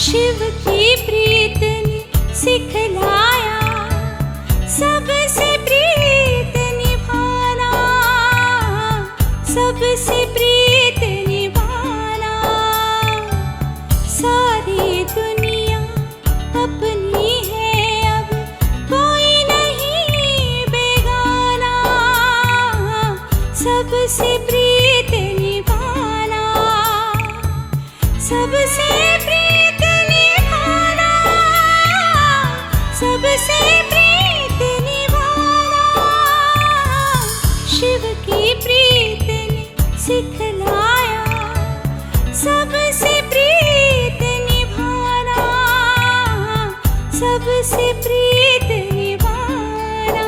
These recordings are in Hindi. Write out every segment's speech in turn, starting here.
शिव की प्रीत ने सिखलाया सबसे प्रीत निभाना, सबसे प्रीत निभाना। सारी दुनिया अपनी है, अब कोई नहीं बेगाना, सबसे प्रीत निभाना, सबसे प्रीत निभाना, सबसे प्रीत निभाना। शिव की प्रीत ने सिखलाया सबसे प्रीत निभाना, सबसे प्रीत निभाना।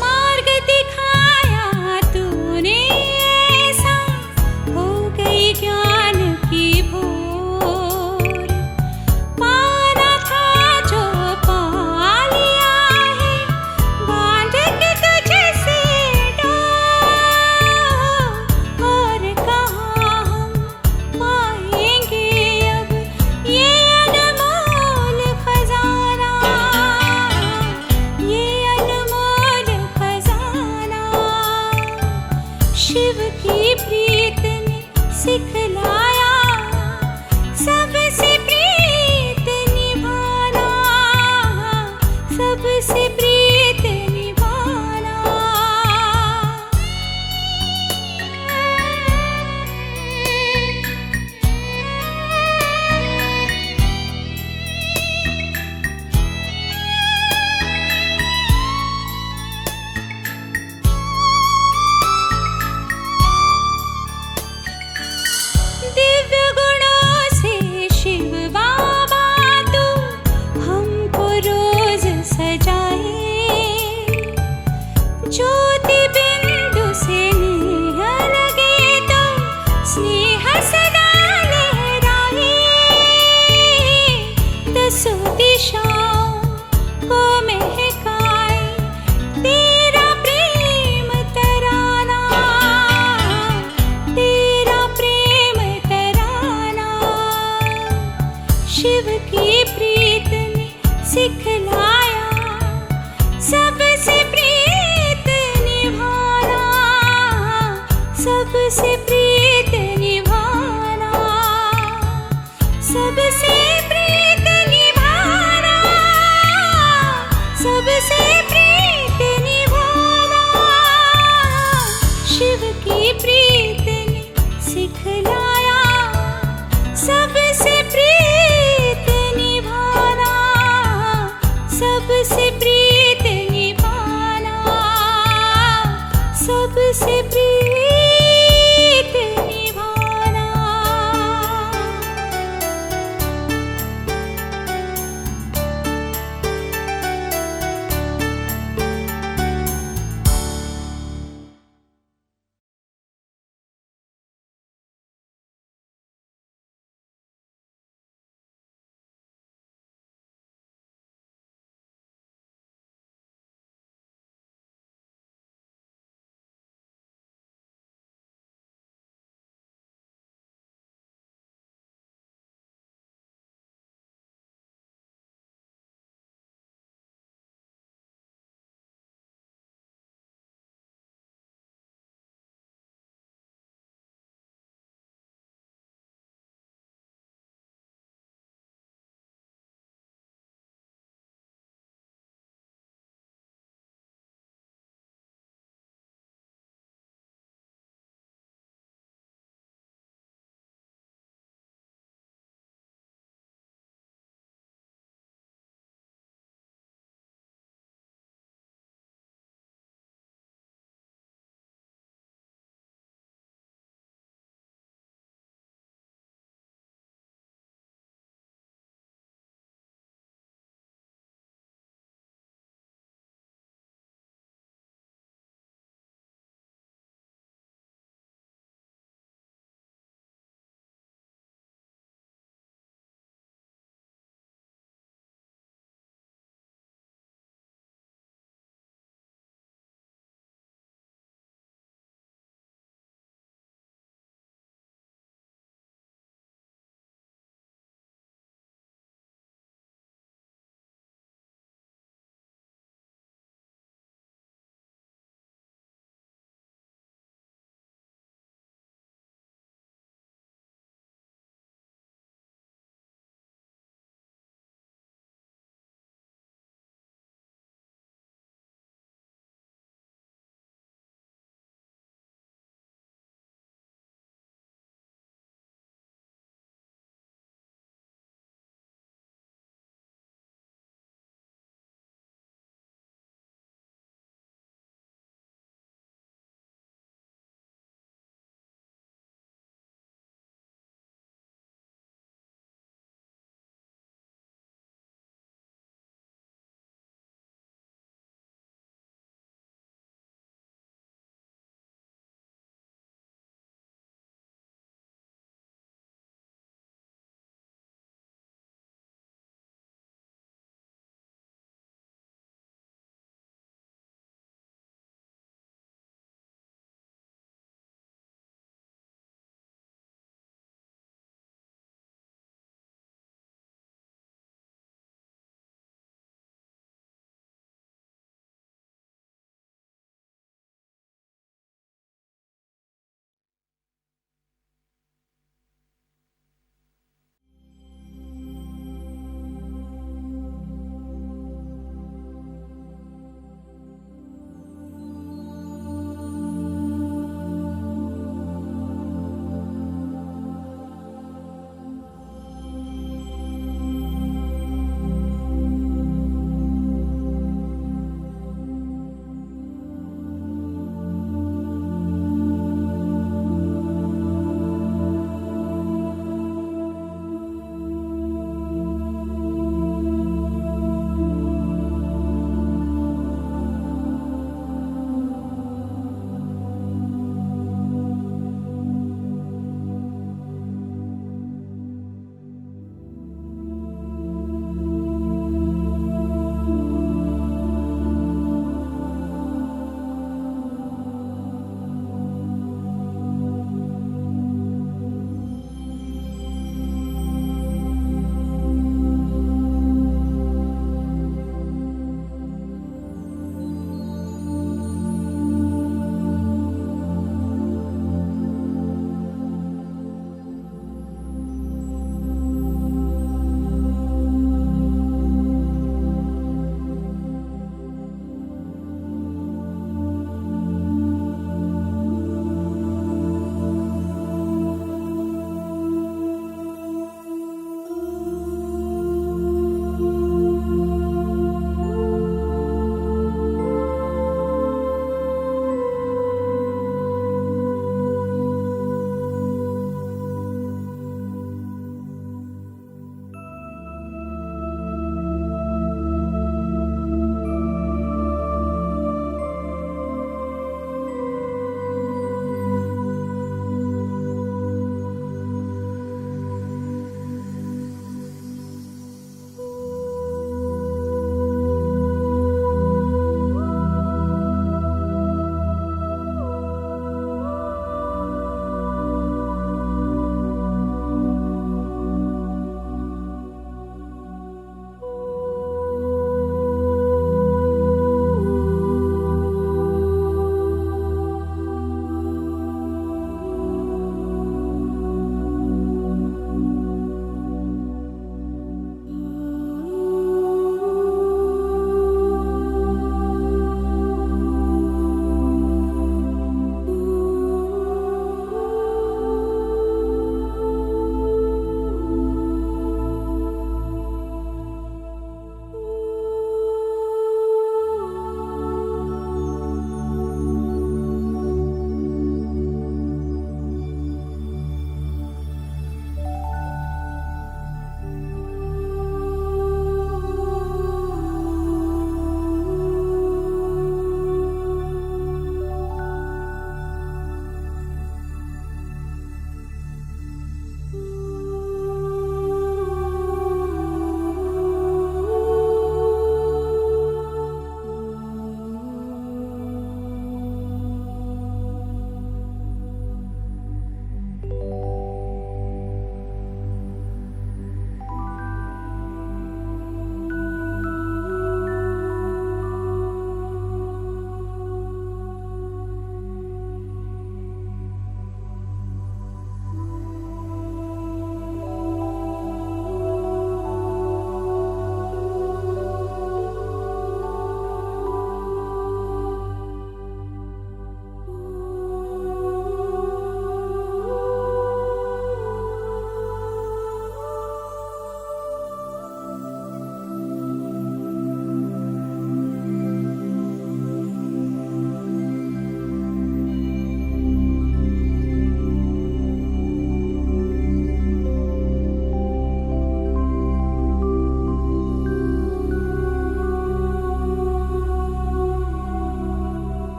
मार्ग दिखाया तूने ऐसा, हो गई ज्ञान की भोर। पाना था जो पा लिया है, बांध के तुझसे डोर। और कहाँ हम पाएंगे अब ये अनमोल खजाना, ये अनमोल खजाना। शिव की प्रीत ने सिखलाया सबसे प्रीत निभाना, सबसे प्रीत निभाना। दिव्य गुणों से शिव बाबा तू हमको रोज सजाए, ज्योति बिंदु से नेह लगे तो स्नेह सदा लहराए। दसों दिशाओं को महकाए तेरा प्रेम तराना, तेरा प्रेम तराना। शिव की प्रीत ने सिखलाया सबसे प्रीत निभाना, सबसे प्रीत निभाना, सबसे प्रीत निभाना, सबसे प्रीत निभाना। शिव की प्रीत ने सिखलाया सबसे प्रीत निभाना, सबसे प्रीत निभाना, सबसे प्रीत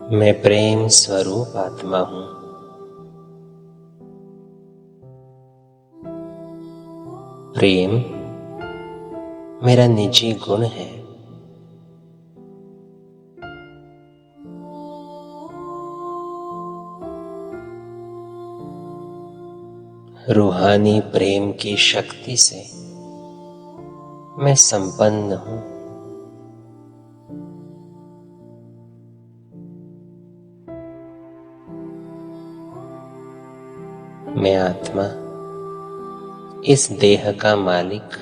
मैं प्रेम स्वरूप आत्मा हूँ। प्रेम मेरा निजी गुण है। रूहानी प्रेम की शक्ति से मैं संपन्न हूँ। मैं आत्मा इस देह का मालिक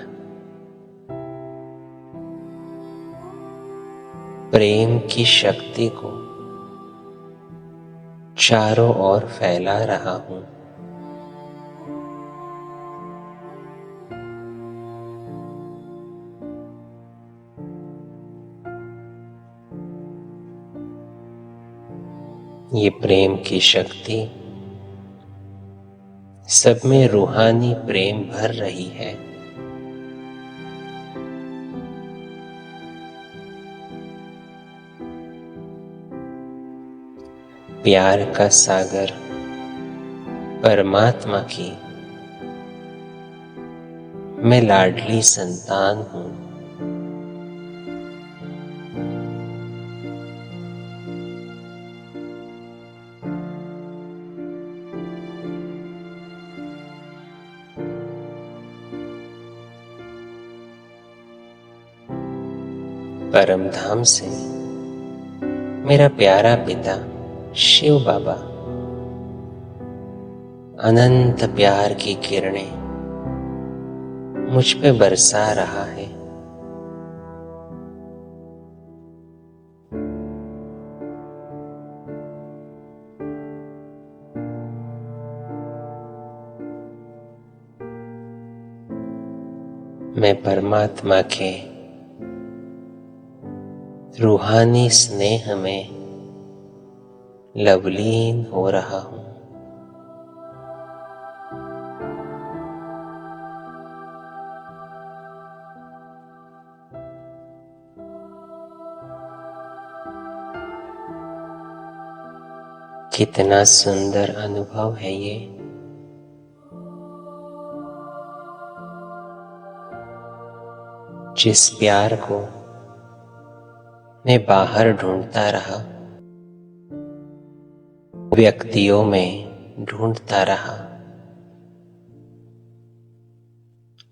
प्रेम की शक्ति को चारों ओर फैला रहा हूँ। ये प्रेम की शक्ति सब में रूहानी प्रेम भर रही है। प्यार का सागर परमात्मा की मैं लाडली संतान हूँ। परम धाम से मेरा प्यारा पिता शिव बाबा अनंत प्यार की किरणें मुझ पे बरसा रहा है। मैं परमात्मा के रूहानी स्नेह में लवलीन हो रहा हूँ। कितना सुंदर अनुभव है ये। जिस प्यार को मैं बाहर ढूंढता रहा, व्यक्तियों में ढूंढता रहा,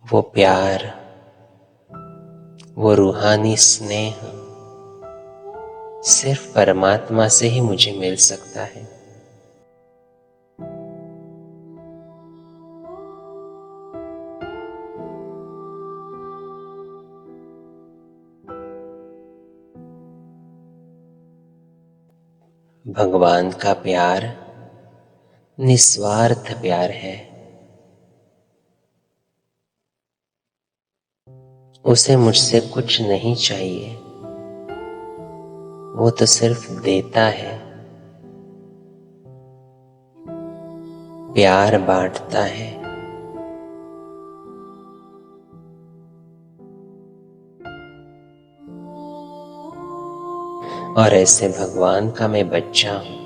वो प्यार, वो रूहानी स्नेह सिर्फ परमात्मा से ही मुझे मिल सकता है। भगवान का प्यार निस्वार्थ प्यार है। उसे मुझसे कुछ नहीं चाहिए, वो तो सिर्फ देता है, प्यार बांटता है। और ऐसे भगवान का मैं बच्चा हूं।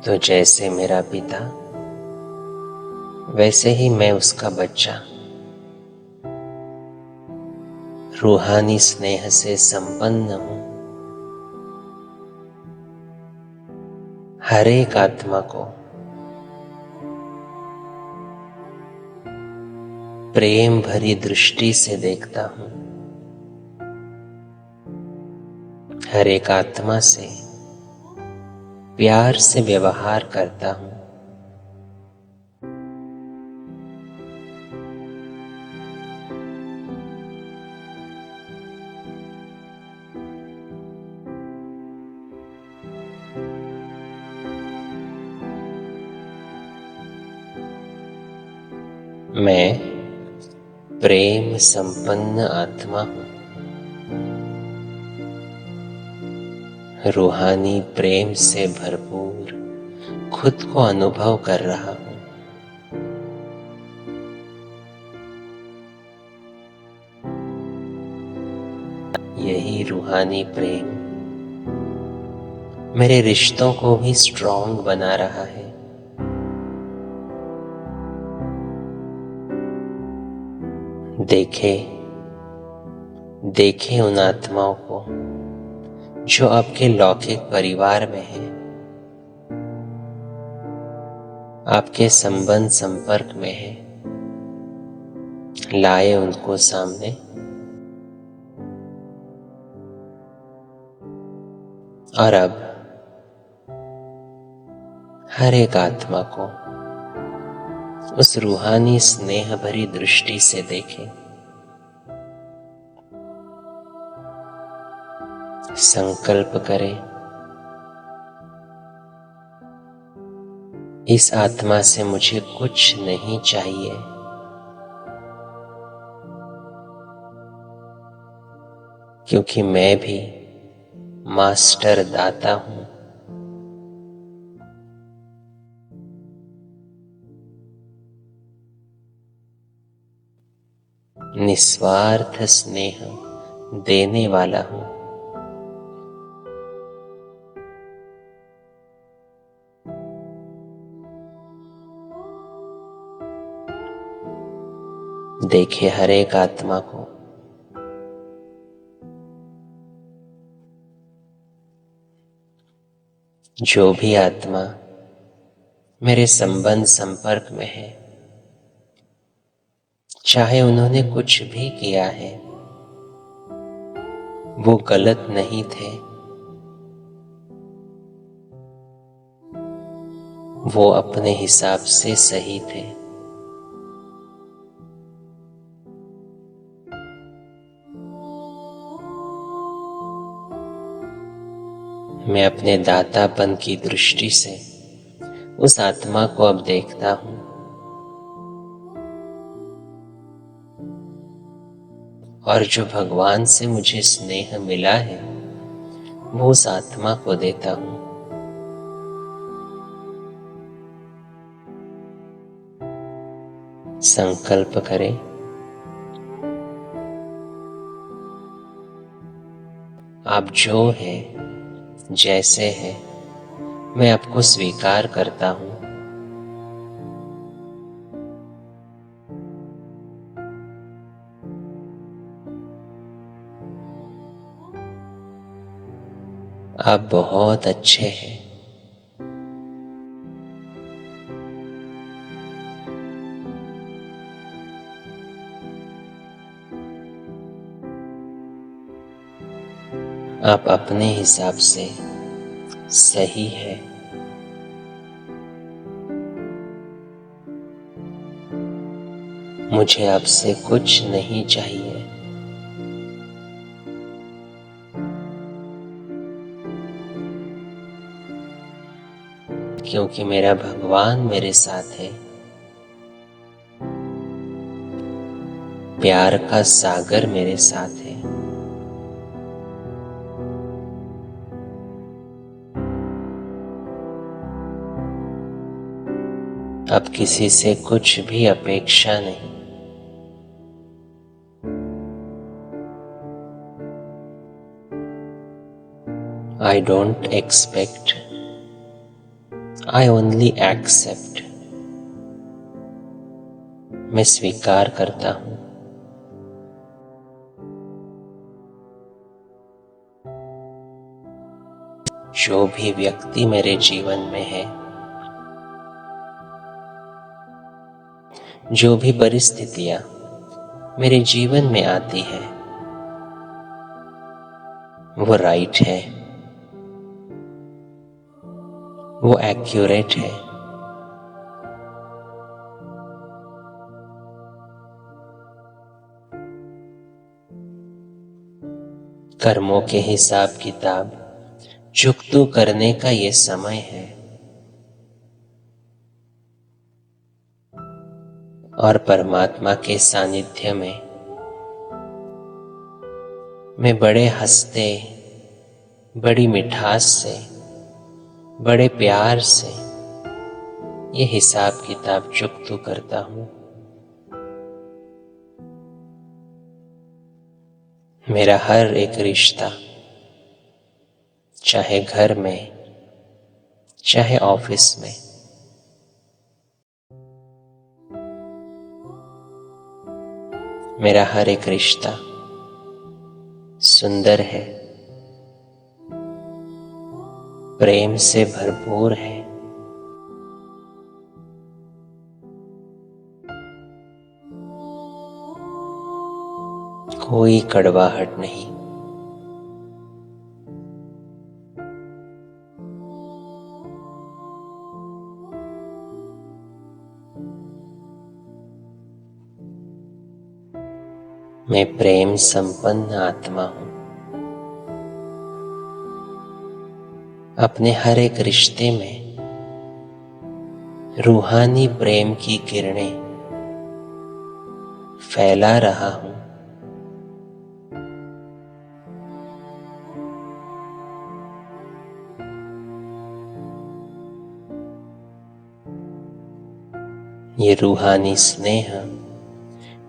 तो जैसे मेरा पिता, वैसे ही मैं उसका बच्चा, रूहानी स्नेह से संपन्न हूं। हर एक आत्मा को प्रेम भरी दृष्टि से देखता हूं। हर एक आत्मा से प्यार से व्यवहार करता हूं। मैं प्रेम संपन्न आत्मा हूं। रूहानी प्रेम से भरपूर खुद को अनुभव कर रहा हूं। यही रूहानी प्रेम मेरे रिश्तों को भी स्ट्रॉन्ग बना रहा है। देखे उन आत्माओं को जो आपके लौकिक परिवार में है, आपके संबंध संपर्क में है। लाए उनको सामने और अब हर एक आत्मा को उस रूहानी स्नेह भरी दृष्टि से देखें। संकल्प करें, इस आत्मा से मुझे कुछ नहीं चाहिए। क्योंकि मैं भी मास्टर दाता हूं। निस्वार्थ स्नेह देने वाला हूं। देखे हर एक आत्मा को जो भी आत्मा मेरे संबंध संपर्क में है, चाहे उन्होंने कुछ भी किया है, वो गलत नहीं थे। वो अपने हिसाब से सही थे। मैं अपने दातापन की दृष्टि से उस आत्मा को अब देखता हूं और जो भगवान से मुझे स्नेह मिला है वो उस आत्मा को देता हूं। संकल्प करें, आप जो है जैसे है मैं आपको स्वीकार करता हूं। आप बहुत अच्छे हैं। आप अपने हिसाब से सही है। मुझे आपसे कुछ नहीं चाहिए। क्योंकि मेरा भगवान मेरे साथ है। प्यार का सागर मेरे साथ है। अब किसी से कुछ भी अपेक्षा नहीं। I don't expect, I only accept. मैं स्वीकार करता हूं। जो भी व्यक्ति मेरे जीवन में है, जो भी परिस्थितियां मेरे जीवन में आती है, वो राइट है, वो एक्यूरेट है। कर्मों के हिसाब किताब चुकता करने का ये समय है और परमात्मा के सानिध्य में मैं बड़े हंसते, बड़ी मिठास से, बड़े प्यार से ये हिसाब किताब चुप तो करता हूं। मेरा हर एक रिश्ता, चाहे घर में चाहे ऑफिस में, मेरा हर एक रिश्ता सुंदर है, प्रेम से भरपूर है। कोई कड़वाहट नहीं। मैं प्रेम संपन्न आत्मा हूं। अपने हर एक रिश्ते में रूहानी प्रेम की किरणें फैला रहा हूं। ये रूहानी स्नेह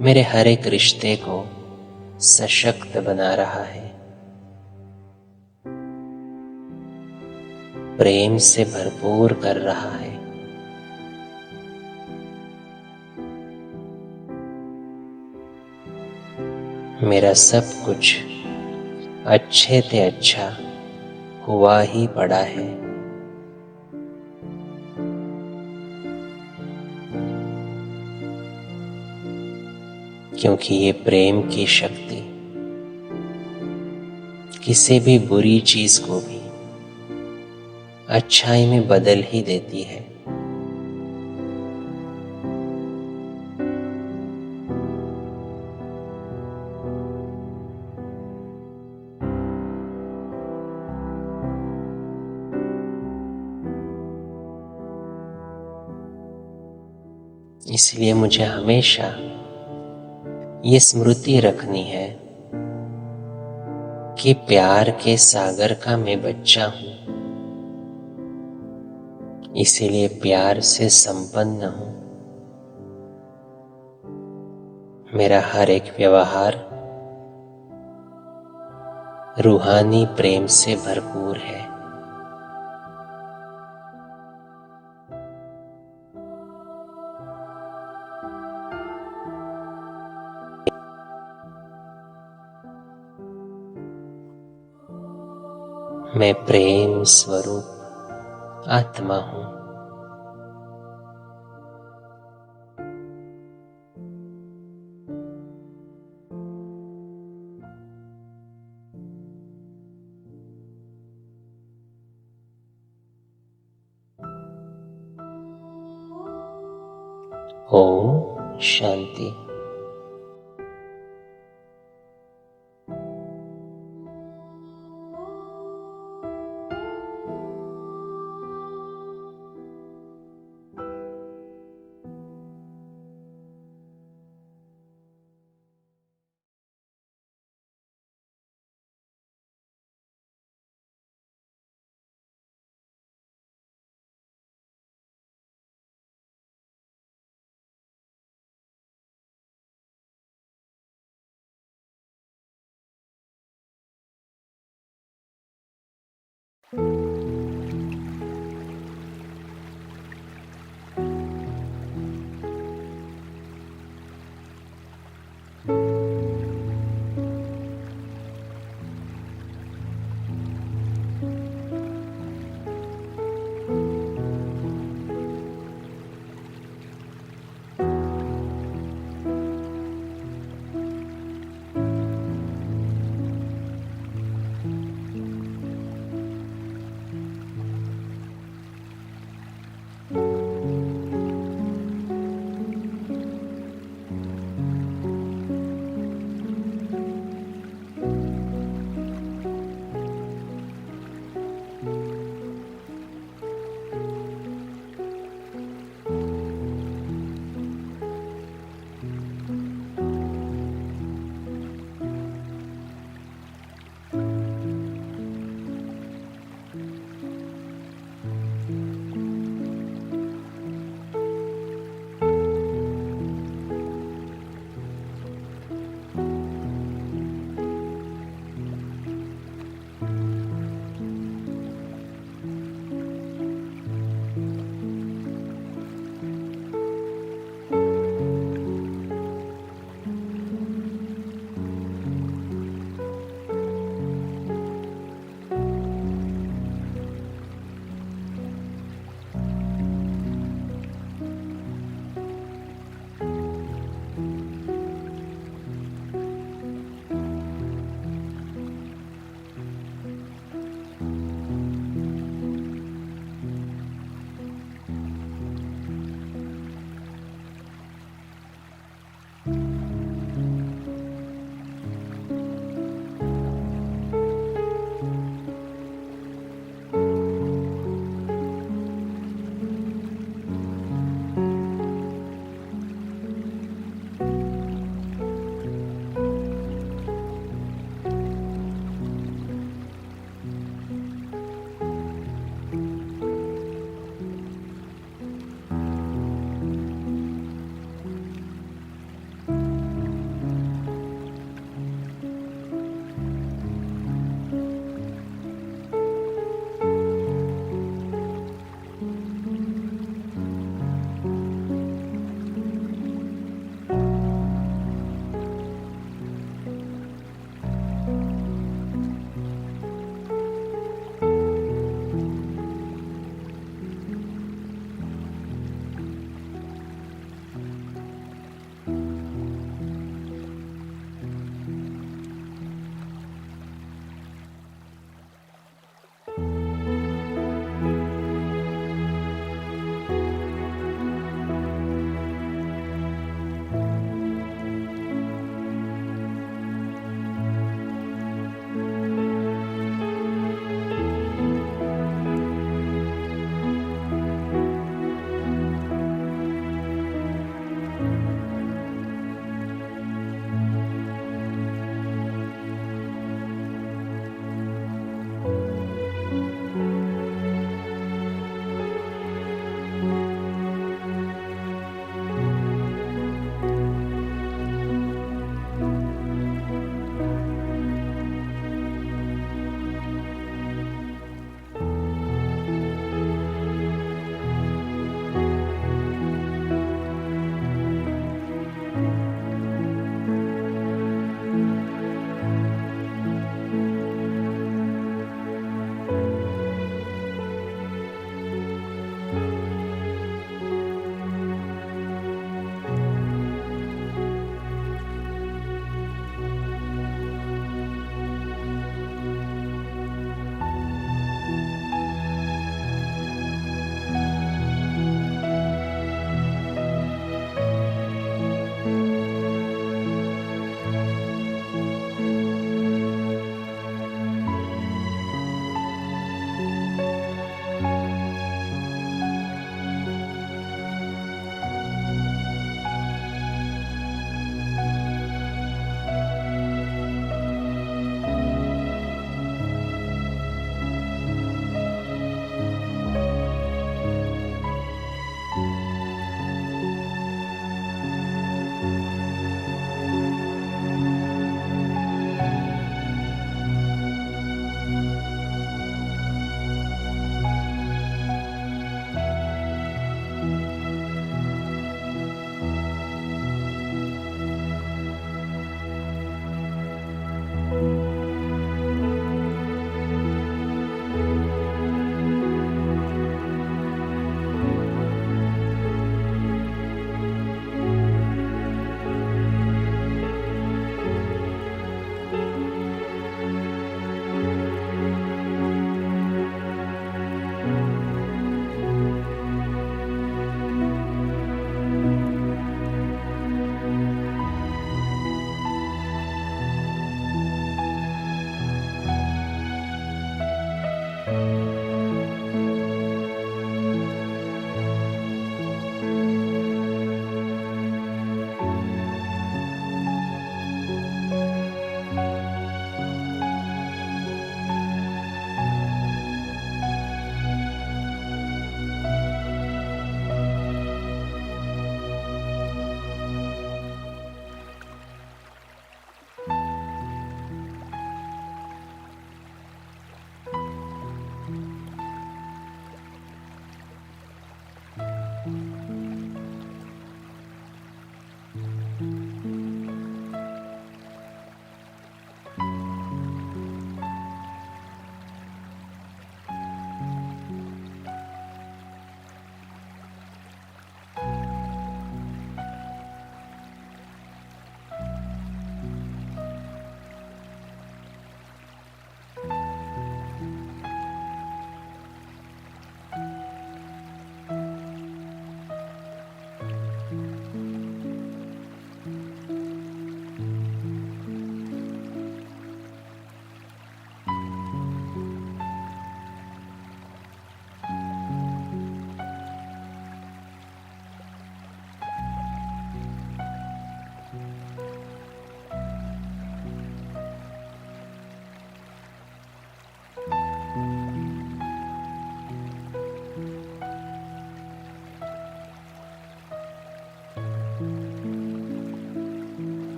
मेरे हर एक रिश्ते को सशक्त बना रहा है, प्रेम से भरपूर कर रहा है। मेरा सब कुछ अच्छे से अच्छा हुआ ही पड़ा है। क्योंकि ये प्रेम की शक्ति किसी भी बुरी चीज को भी अच्छाई में बदल ही देती है। इसलिए मुझे हमेशा ये स्मृति रखनी है कि प्यार के सागर का मैं बच्चा हूं, इसीलिए प्यार से संपन्न हूं। मेरा हर एक व्यवहार रूहानी प्रेम से भरपूर है। मैं प्रेम स्वरूप आत्मा हूं। ओम शांति।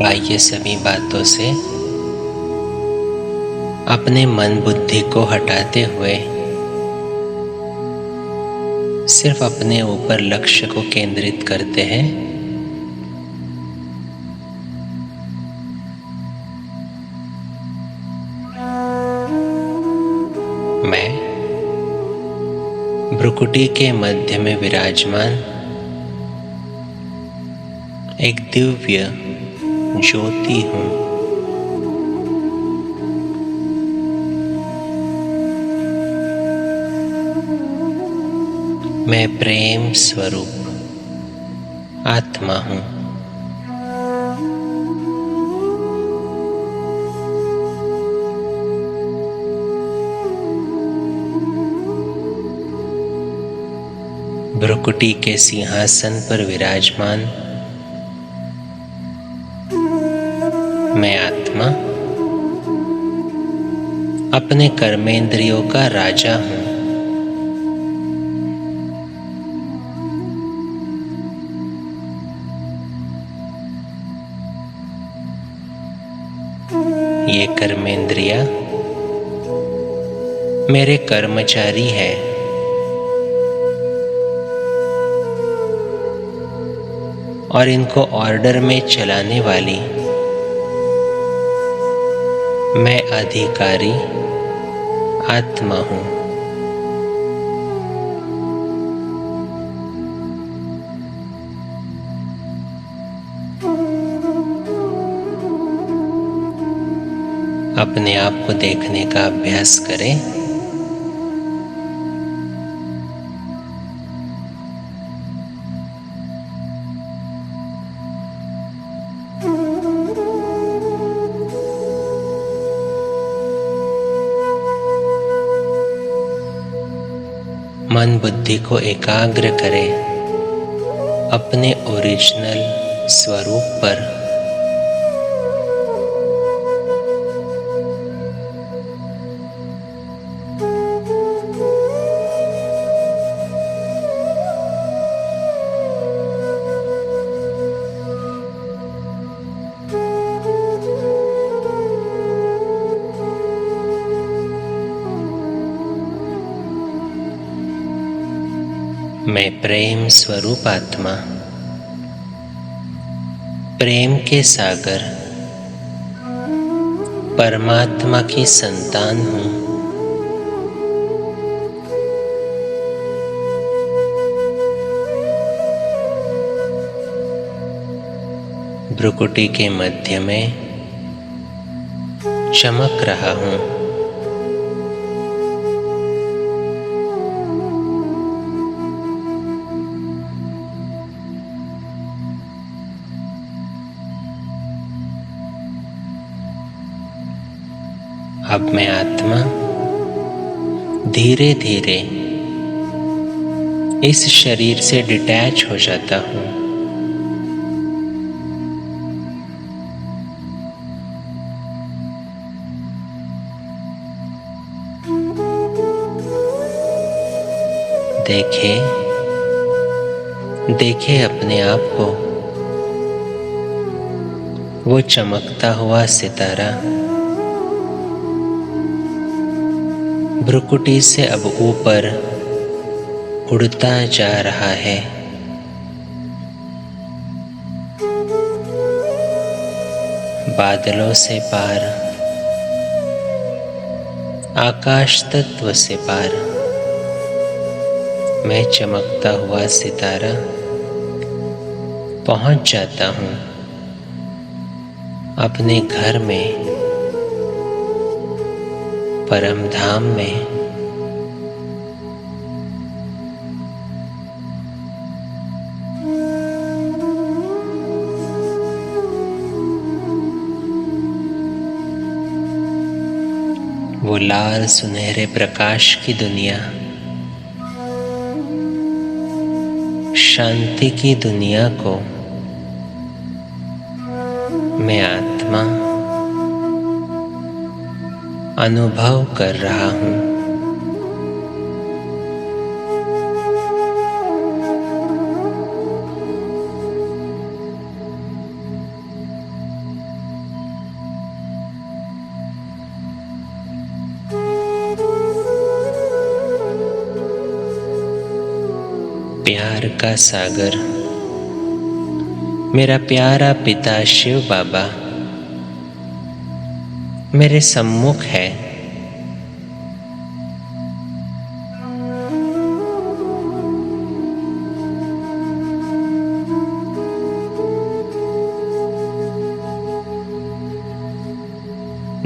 बाह्य सभी बातों से अपने मन बुद्धि को हटाते हुए सिर्फ अपने ऊपर लक्ष्य को केंद्रित करते हैं। मैं भ्रुकुटी के मध्य में विराजमान एक दिव्य ज्योति हूँ। मैं प्रेम स्वरूप आत्मा हूँ। भ्रुकुटी के सिंहासन पर विराजमान मैं आत्मा अपने कर्मेंद्रियों का राजा हूँ। ये कर्मेंद्रिया मेरे कर्मचारी है। और इनको ऑर्डर में चलाने वाली मैं अधिकारी आत्मा हूँ। अपने आप को देखने का अभ्यास करें। मन बुद्धि को एकाग्र करें अपने ओरिजिनल स्वरूप पर। मैं प्रेम स्वरूप आत्मा प्रेम के सागर परमात्मा की संतान हूँ। भ्रुकुटी के मध्य में चमक रहा हूँ। अब मैं आत्मा धीरे धीरे इस शरीर से डिटैच हो जाता हूँ। देखे अपने आप को, वो चमकता हुआ सितारा भ्रुकुटी से अब ऊपर उड़ता जा रहा है। बादलों से पार, आकाश तत्व से पार मैं चमकता हुआ सितारा पहुंच जाता हूँ अपने घर में, परम धाम में। वो लाल सुनहरे प्रकाश की दुनिया, शांति की दुनिया को मैं आत्मा अनुभव कर रहा हूँ। प्यार का सागर मेरा प्यारा पिता शिव बाबा मेरे सम्मुख है।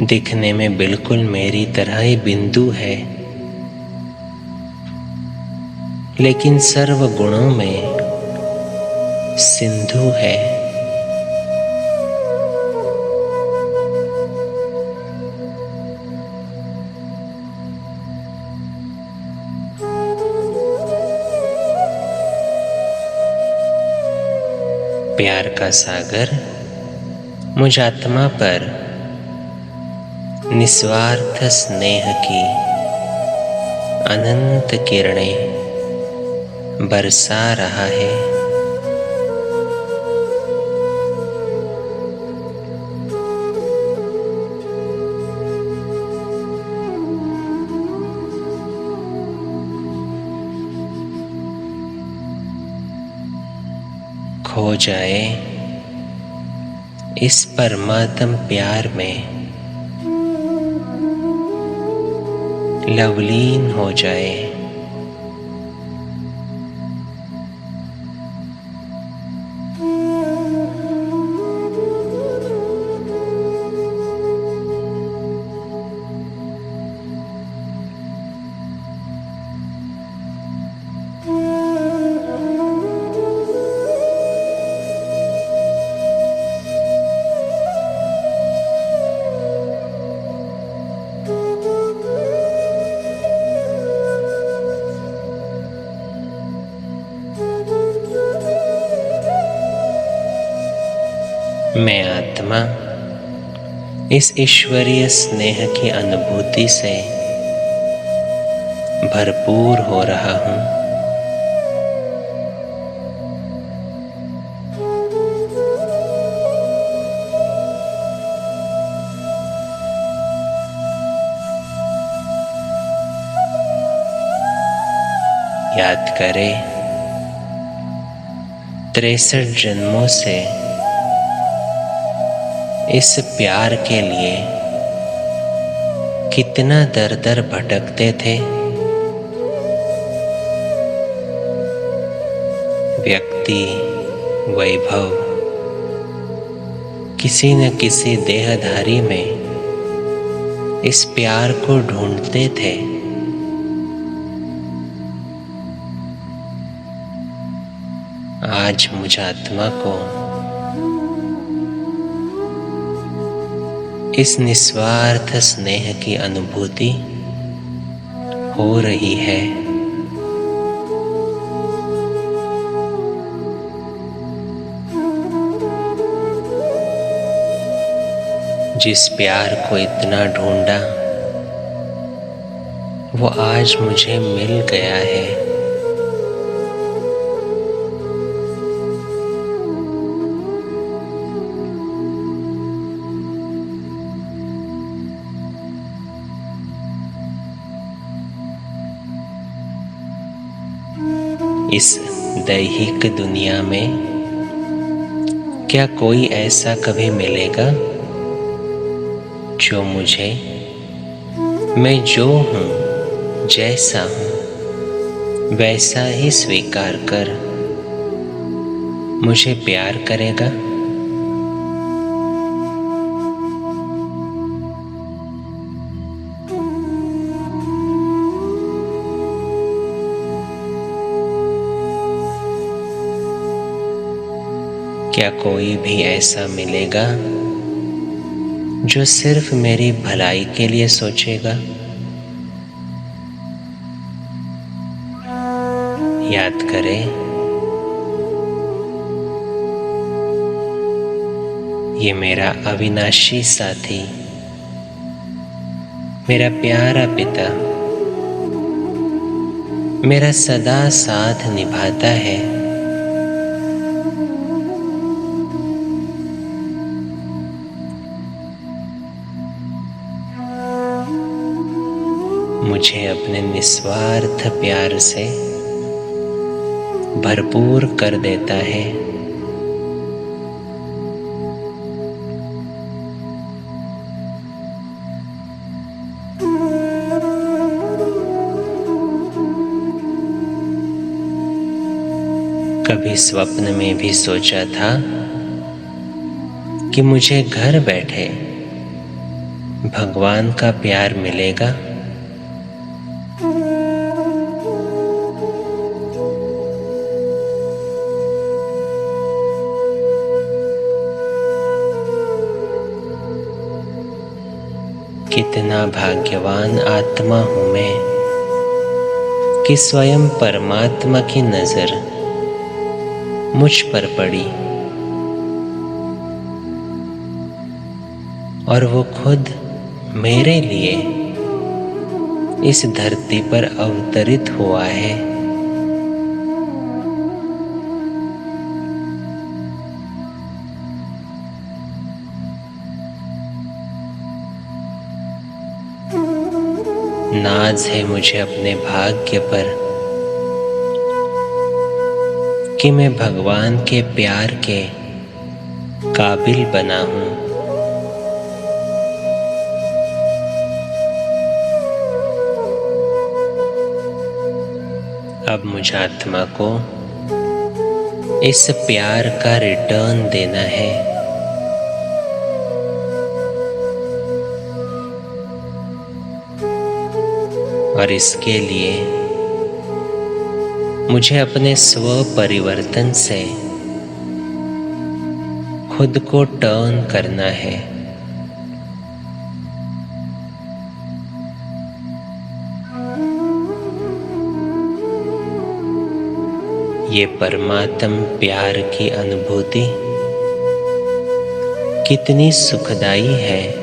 दिखने में बिल्कुल मेरी तरह ही बिंदु है, लेकिन सर्व गुणों में सिंधु है। प्यार का सागर मुझ आत्मा पर निस्वार्थ स्नेह की अनंत किरणें बरसा रहा है। खो जाए इस परमात्म प्यार में, लवलीन हो जाए। मैं आत्मा इस ईश्वरीय स्नेह की अनुभूति से भरपूर हो रहा हूँ। याद करें 63 जन्मों से इस प्यार के लिए कितना दर दर भटकते थे। व्यक्ति, वैभव, किसी न किसी देहधारी में इस प्यार को ढूंढते थे। आज मुझ आत्मा को इस निस्वार्थ स्नेह की अनुभूति हो रही है। जिस प्यार को इतना ढूंढा वो आज मुझे मिल गया है। इस दैहिक दुनिया में क्या कोई ऐसा कभी मिलेगा जो मुझे, मैं जो हूँ, जैसा हूँ वैसा ही स्वीकार कर मुझे प्यार करेगा? क्या कोई भी ऐसा मिलेगा जो सिर्फ मेरी भलाई के लिए सोचेगा? याद करें, ये मेरा अविनाशी साथी, मेरा प्यारा पिता मेरा सदा साथ निभाता है। मुझे अपने निस्वार्थ प्यार से भरपूर कर देता है। कभी स्वप्न में भी सोचा था कि मुझे घर बैठे भगवान का प्यार मिलेगा। कितना भाग्यवान आत्मा हूं मैं कि स्वयं परमात्मा की नजर मुझ पर पड़ी और वो खुद मेरे लिए इस धरती पर अवतरित हुआ है। नाज है मुझे अपने भाग्य पर कि मैं भगवान के प्यार के काबिल बना हूं। अब मुझ आत्मा को इस प्यार का रिटर्न देना है। और इसके लिए मुझे अपने स्व परिवर्तन से खुद को टर्न करना है। ये परमात्म प्यार की अनुभूति कितनी सुखदाई है।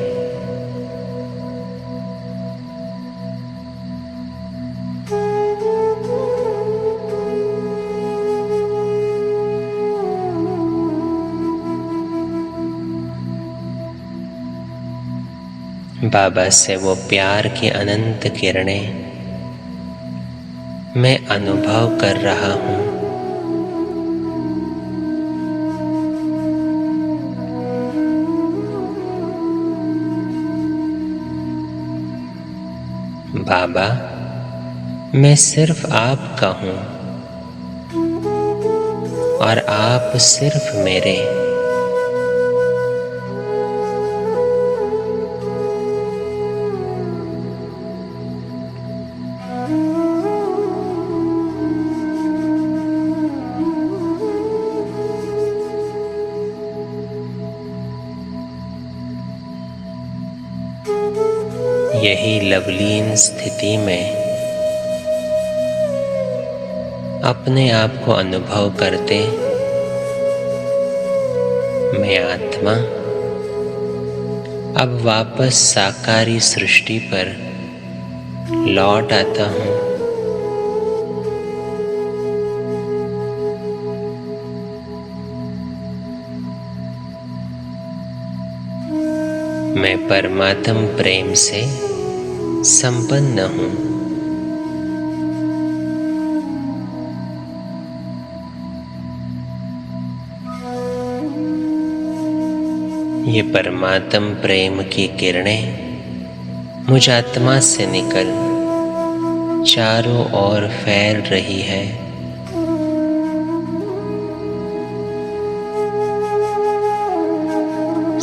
बाबा से वो प्यार की अनंत किरणें मैं अनुभव कर रहा हूं। बाबा, मैं सिर्फ आपका हूं और आप सिर्फ मेरे। यही लवलीन स्थिति में अपने आप को अनुभव करते मैं आत्मा अब वापस साकारी सृष्टि पर लौट आता हूं। मैं परमात्म प्रेम से संपन्न हूं। ये परमात्म प्रेम की किरणें मुझ आत्मा से निकल चारों ओर फैल रही है।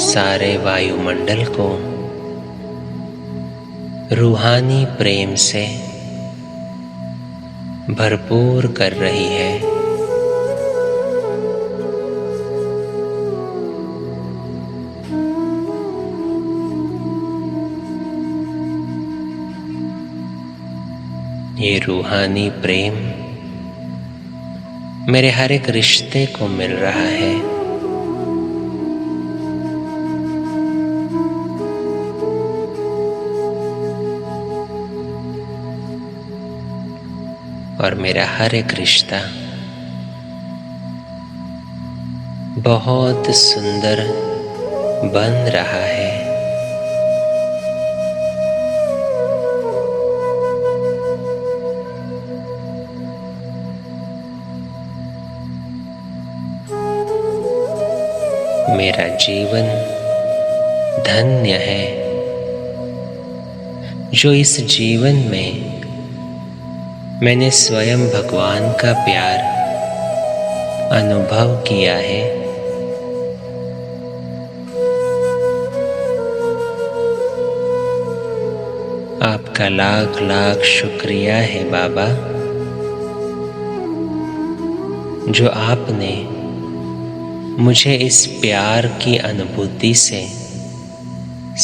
सारे वायुमंडल को रूहानी प्रेम से भरपूर कर रही है। ये रूहानी प्रेम मेरे हर एक रिश्ते को मिल रहा है। और मेरा हर एक रिश्ता बहुत सुंदर बन रहा है। मेरा जीवन धन्य है जो इस जीवन में मैंने स्वयं भगवान का प्यार अनुभव किया है। आपका लाख लाख शुक्रिया है बाबा, जो आपने मुझे इस प्यार की अनुभूति से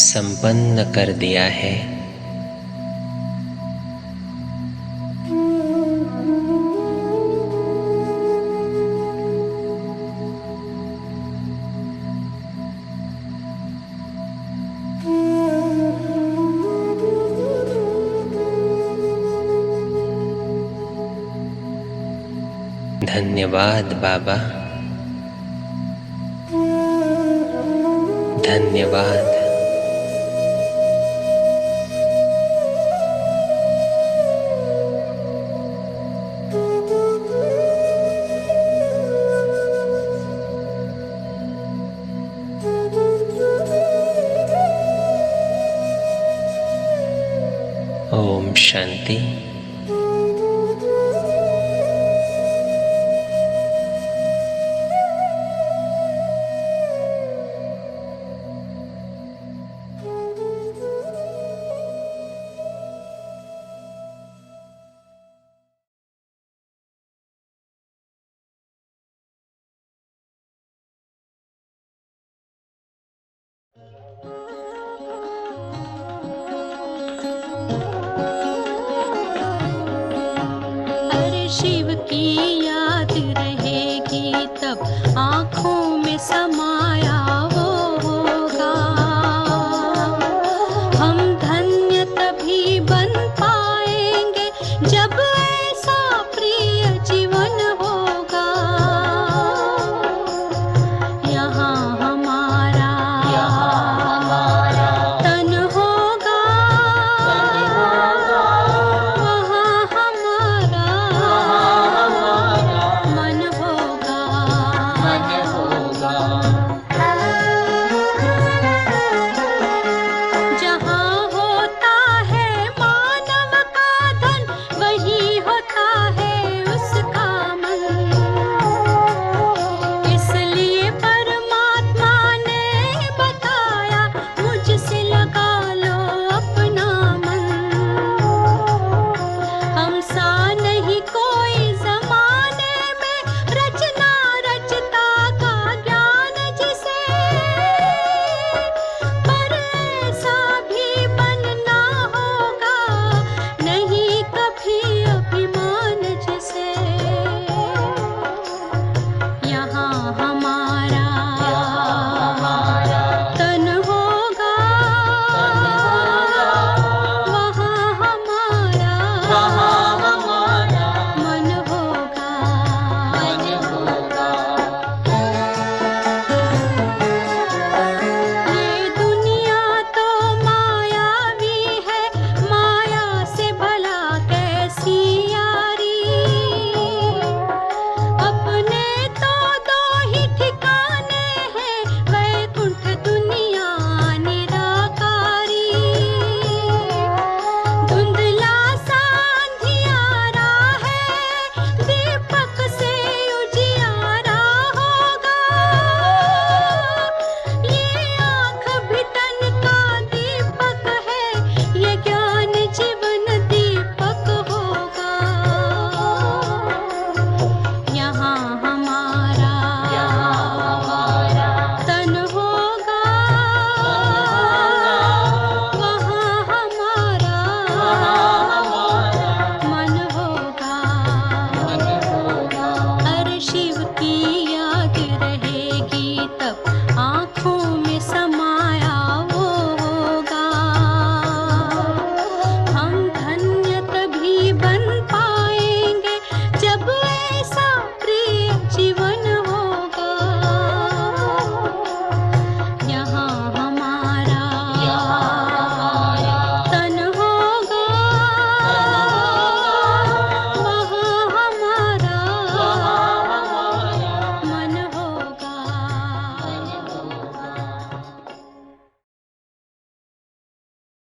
संपन्न कर दिया है। धन्यवाद बाबा, धन्यवाद। ओम शांति। शिव की